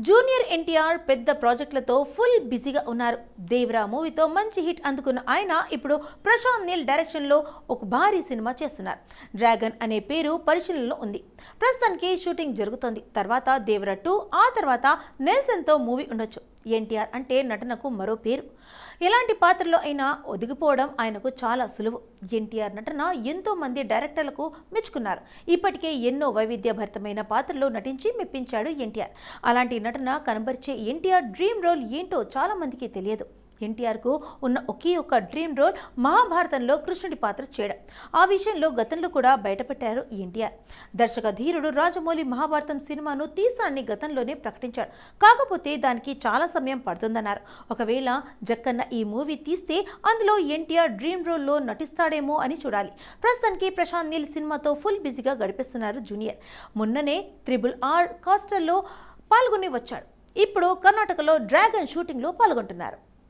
Junior NTR పెద్ద ప్రాజెక్టులతో full బిజీగా ఉన్నారు. దేవరా మూవీతో మంచి హిట్ అందుకున్న ఆయన ఇప్పుడు ప్రశాంత్ నీల్ డైరెక్షన్లో ఒక భారీ సినిమా చేస్తున్నారు. డ్రాగన్ అనే పేరు పరిశీలనలో ఉంది. ప్రస్తుతానికి షూటింగ్ జరుగుతోంది. తర్వాత దేవరా 2, ఆ తర్వాత నెల్సన్తో మూవీ ఉండొచ్చు. ఎన్టీఆర్ అంటే నటనకు మరో పేరు. ఎలాంటి పాత్రలో అయినా ఒదిగిపోవడం ఆయనకు చాలా సులువు. ఎన్టీఆర్ నటన ఎంతో మంది డైరెక్టర్లకు మెచ్చుకున్నారు. ఇప్పటికే ఎన్నో వైవిధ్యభరితమైన పాత్రలో నటించి మెప్పించాడు ఎన్టీఆర్. అలాంటి నటన కనబరిచే ఎన్టీఆర్ డ్రీమ్ రోల్ ఏంటో చాలా మందికి తెలియదు. ఎన్టీఆర్కు ఉన్న ఒకే ఒక డ్రీమ్ రోల్ మహాభారతంలో కృష్ణుడి పాత్ర చేయడం. ఆ విషయంలో గతంలో కూడా బయటపెట్టారు ఎన్టీఆర్. దర్శక ధీరుడు రాజమౌళి మహాభారతం సినిమాను తీస్తానని గతంలోనే ప్రకటించాడు. కాకపోతే దానికి చాలా సమయం పడుతుందన్నారు. ఒకవేళ జక్కన్న ఈ మూవీ తీస్తే అందులో ఎన్టీఆర్ డ్రీమ్ రోల్లో నటిస్తాడేమో అని చూడాలి. ప్రస్తుతానికి ప్రశాంత్ నీల్ సినిమాతో ఫుల్ బిజీగా గడిపేస్తున్నారు జూనియర్. మొన్ననే RRR కాస్టల్లో పాల్గొని వచ్చాడు. ఇప్పుడు కర్ణాటకలో డ్రాగన్ షూటింగ్లో పాల్గొంటున్నారు.